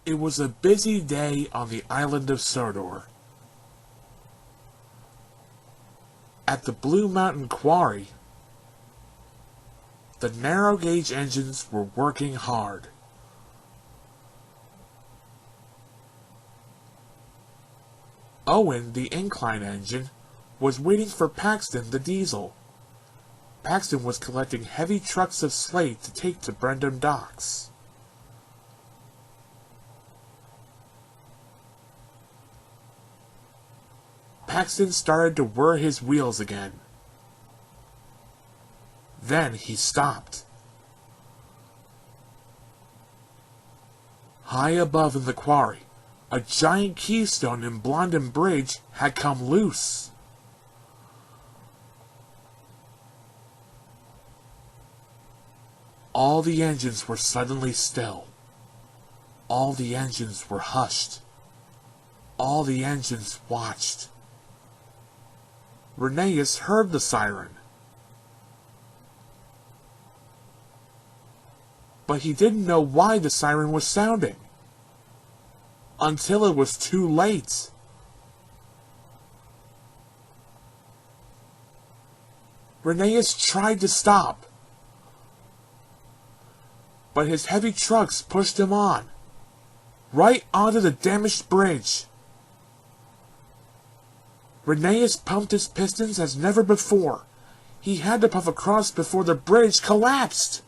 It was a busy day on the island of Sodor. At the Blue Mountain Quarry, the narrow gauge engines were working hard. Owen, the incline engine, was waiting for Paxton, the diesel. Paxton was collecting heavy trucks of slate to take to Brendam docks. Paxton started to whir his wheels again. Then he stopped. High above in the quarry, a giant keystone in Blondin Bridge had come loose. All the engines were suddenly still. All the engines were hushed. All the engines watched. Rheneas heard the siren. But he didn't know why the siren was sounding. Until it was too late. Rheneas tried to stop. But his heavy trucks pushed him on. Right onto the damaged bridge. Rheneas pumped his pistons as never before. He had to puff across before the bridge collapsed.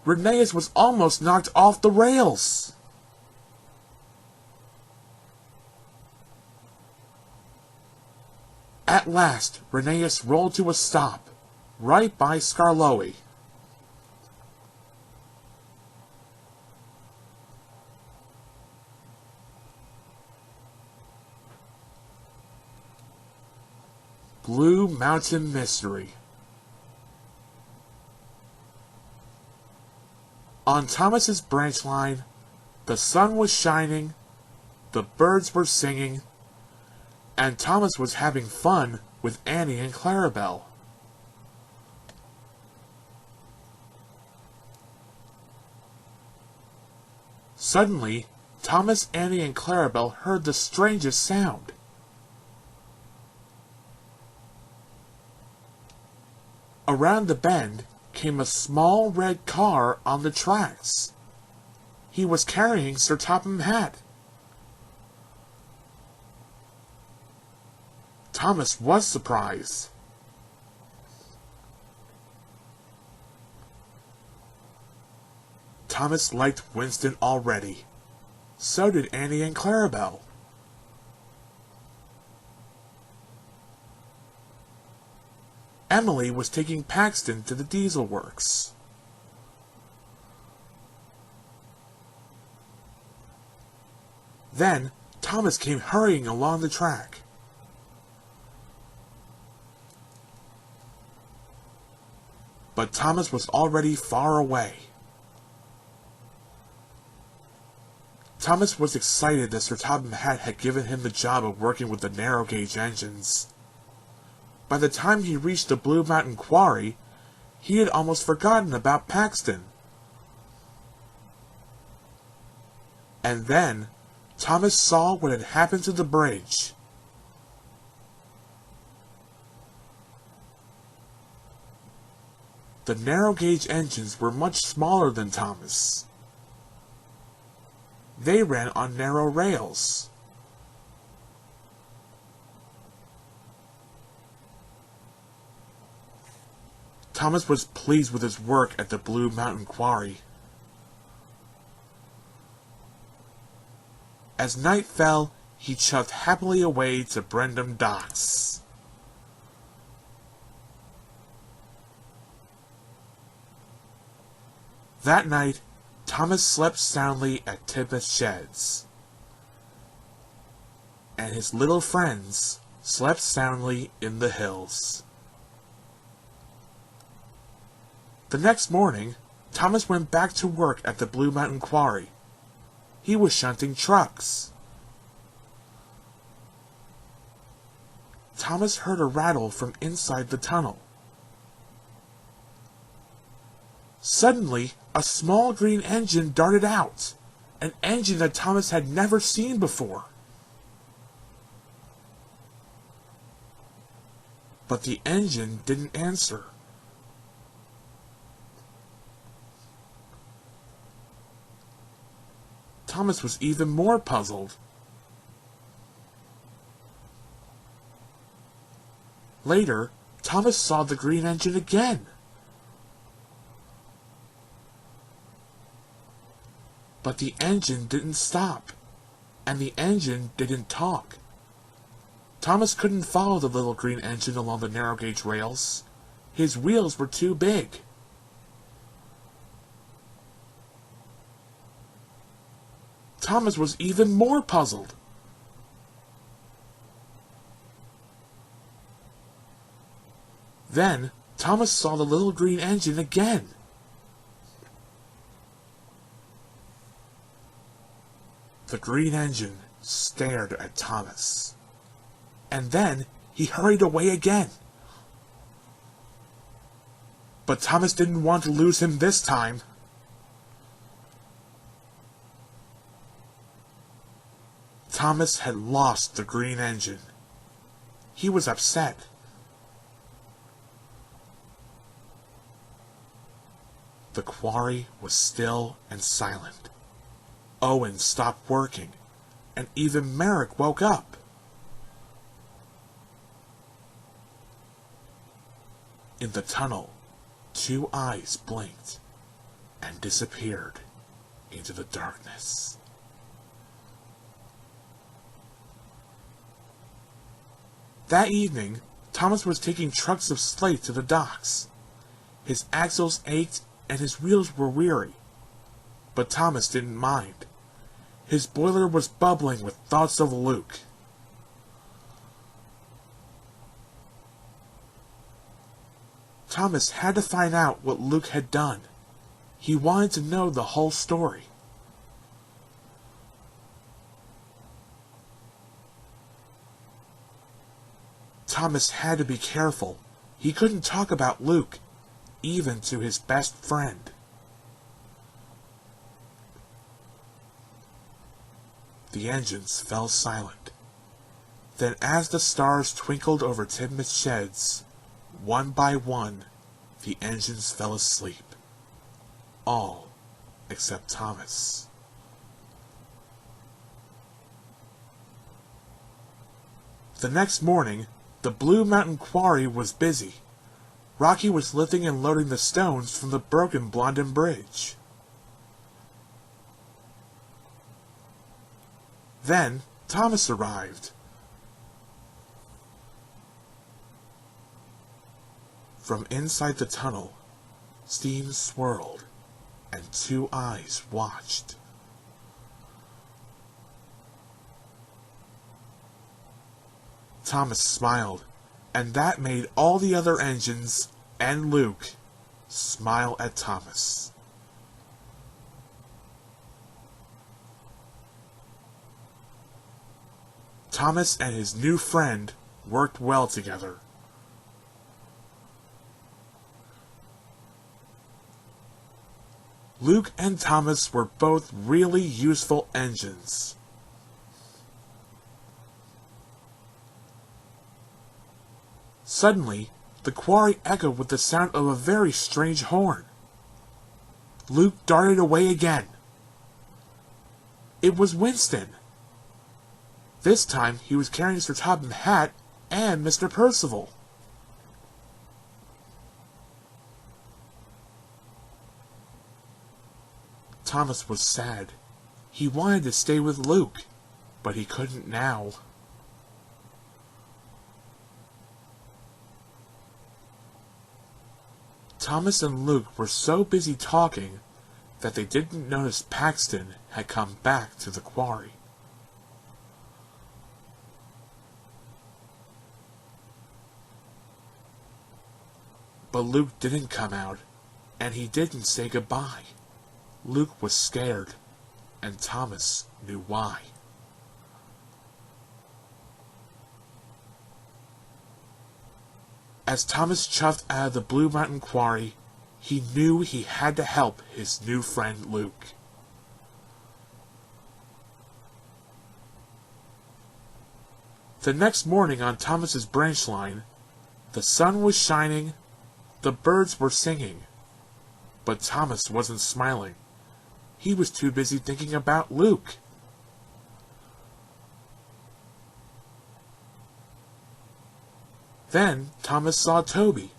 Rheneas was almost knocked off the rails. At last, Rheneas rolled to a stop, right by Skarloey. Blue Mountain Mystery. On Thomas's branch line, the sun was shining, the birds were singing, and Thomas was having fun with Annie and Clarabelle. Suddenly, Thomas, Annie, and Clarabelle heard the strangest sound. Around the bend came a small red car on the tracks. He was carrying Sir Topham Hatt. Thomas was surprised. Thomas liked Winston already. So did Annie and Clarabelle. Emily was taking Paxton to the diesel works. Then, Thomas came hurrying along the track. But Thomas was already far away. Thomas was excited that Sir Topham Hatt had given him the job of working with the narrow gauge engines. By the time he reached the Blue Mountain Quarry, he had almost forgotten about Paxton. And then, Thomas saw what had happened to the bridge. The narrow gauge engines were much smaller than Thomas. They ran on narrow rails. Thomas was pleased with his work at the Blue Mountain Quarry. As night fell, he chuffed happily away to Brendam docks. That night, Thomas slept soundly at Tidmouth Sheds, and his little friends slept soundly in the hills. The next morning, Thomas went back to work at the Blue Mountain Quarry. He was shunting trucks. Thomas heard a rattle from inside the tunnel. Suddenly, a small green engine darted out, an engine that Thomas had never seen before. But the engine didn't answer. Thomas was even more puzzled. Later, Thomas saw the green engine again. But the engine didn't stop, and the engine didn't talk. Thomas couldn't follow the little green engine along the narrow gauge rails. His wheels were too big. Thomas was even more puzzled. Then, Thomas saw the little green engine again. The green engine stared at Thomas. And then he hurried away again. But Thomas didn't want to lose him this time. Thomas had lost the green engine. He was upset. The quarry was still and silent. Owen stopped working, and even Merrick woke up. In the tunnel, two eyes blinked and disappeared into the darkness. That evening, Thomas was taking trucks of slate to the docks. His axles ached and his wheels were weary. But Thomas didn't mind. His boiler was bubbling with thoughts of Luke. Thomas had to find out what Luke had done. He wanted to know the whole story. Thomas had to be careful. He couldn't talk about Luke, even to his best friend. The engines fell silent. Then as the stars twinkled over Tidmouth sheds, one by one, the engines fell asleep. All except Thomas. The next morning, the Blue Mountain Quarry was busy. Rocky was lifting and loading the stones from the broken Blondin Bridge. Then Thomas arrived. From inside the tunnel, steam swirled, and two eyes watched. Thomas smiled, and that made all the other engines and Luke smile at Thomas. Thomas and his new friend worked well together. Luke and Thomas were both really useful engines. Suddenly, the quarry echoed with the sound of a very strange horn. Luke darted away again. It was Winston. This time he was carrying Sir Topham Hatt and Mr. Percival. Thomas was sad. He wanted to stay with Luke, but he couldn't now. Thomas and Luke were so busy talking that they didn't notice Paxton had come back to the quarry. But Luke didn't come out, and he didn't say goodbye. Luke was scared, and Thomas knew why. As Thomas chuffed out of the Blue Mountain Quarry, He knew he had to help his new friend Luke. The next morning on Thomas's branch line, the sun was shining, the birds were singing, but Thomas wasn't smiling. He was too busy thinking about Luke. Then Thomas saw Toby.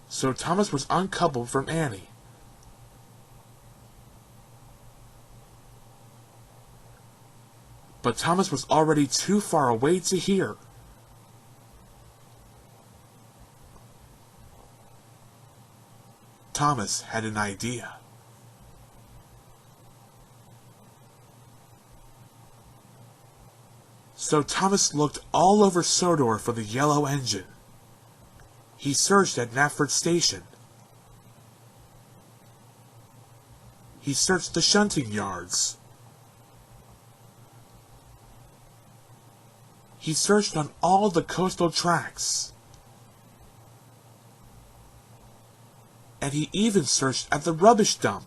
So Thomas was uncoupled from Annie. But Thomas was already too far away to hear. Thomas had an idea. So Thomas looked all over Sodor for the yellow engine. He searched at Knapford Station. He searched the shunting yards. He searched on all the coastal tracks. And he even searched at the rubbish dump.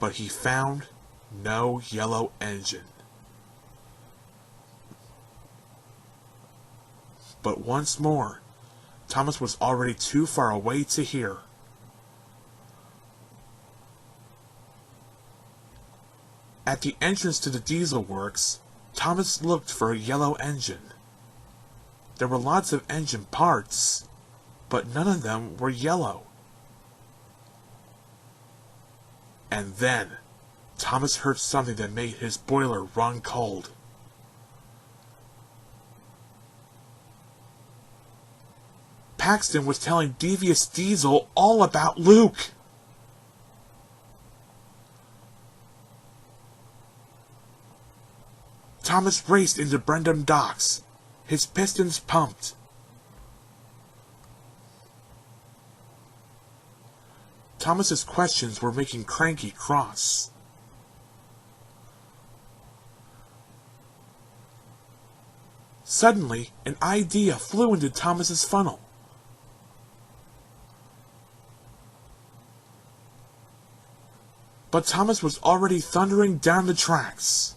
But he found no yellow engine. But once more, Thomas was already too far away to hear. At the entrance to the diesel works, Thomas looked for a yellow engine. There were lots of engine parts, but none of them were yellow. And then, Thomas heard something that made his boiler run cold. Paxton was telling Devious Diesel all about Luke. Thomas raced into Brendam Docks, his pistons pumped. Thomas's questions were making Cranky cross. Suddenly, an idea flew into Thomas's funnel. But Thomas was already thundering down the tracks.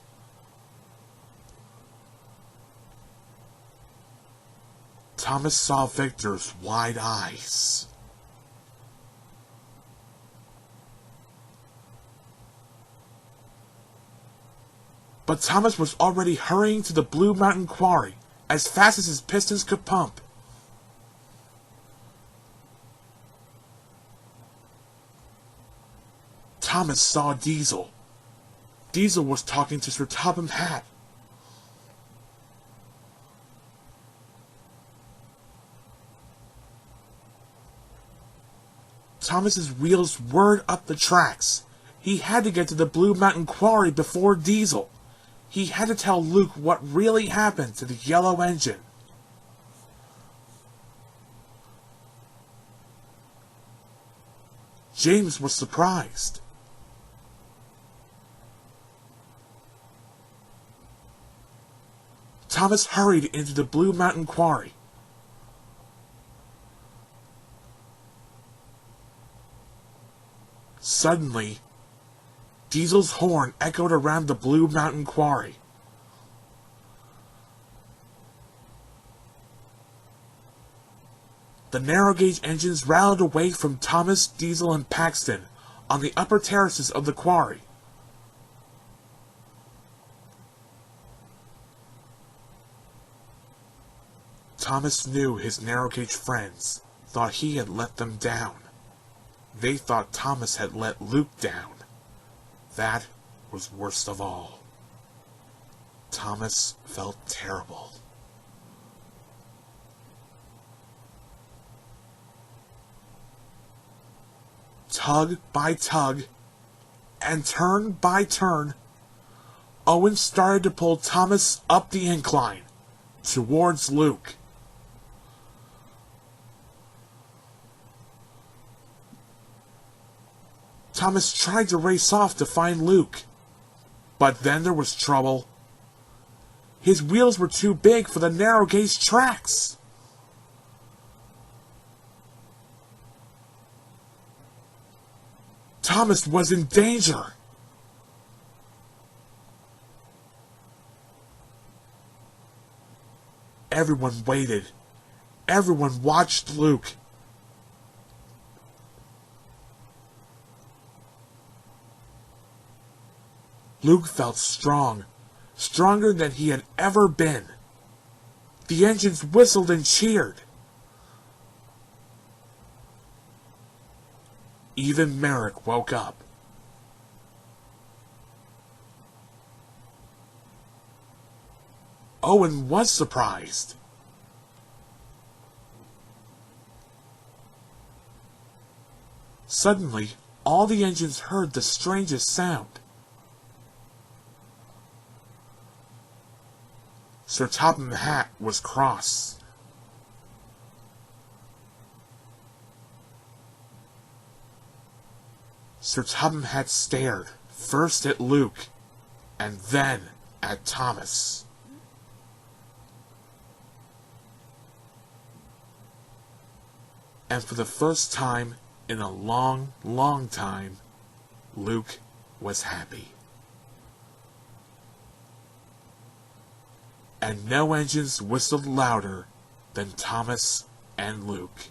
Thomas saw Victor's wide eyes. But Thomas was already hurrying to the Blue Mountain Quarry as fast as his pistons could pump. Thomas saw Diesel. Diesel was talking to Sir Topham Hatt. Thomas's wheels whirred up the tracks. He had to get to the Blue Mountain Quarry before Diesel. He had to tell Luke what really happened to the yellow engine. James was surprised. Thomas hurried into the Blue Mountain Quarry. Suddenly, Diesel's horn echoed around the Blue Mountain Quarry. The narrow-gauge engines rattled away from Thomas, Diesel, and Paxton on the upper terraces of the quarry. Thomas knew his narrow-gauge friends thought he had let them down. They thought Thomas had let Luke down. That was worst of all. Thomas felt terrible. Tug by tug, and turn by turn, Owen started to pull Thomas up the incline, towards Luke. Thomas tried to race off to find Luke, but then there was trouble. His wheels were too big for the narrow gauge tracks. Thomas was in danger. Everyone waited. Everyone watched Luke. Luke felt strong, stronger than he had ever been. The engines whistled and cheered. Even Merrick woke up. Owen was surprised. Suddenly, all the engines heard the strangest sound. Sir Topham Hatt was cross. Sir Topham Hatt stared, first at Luke, and then at Thomas. And for the first time in a long, long time, Luke was happy. And no engines whistled louder than Thomas and Luke.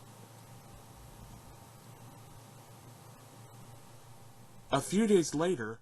A few days later,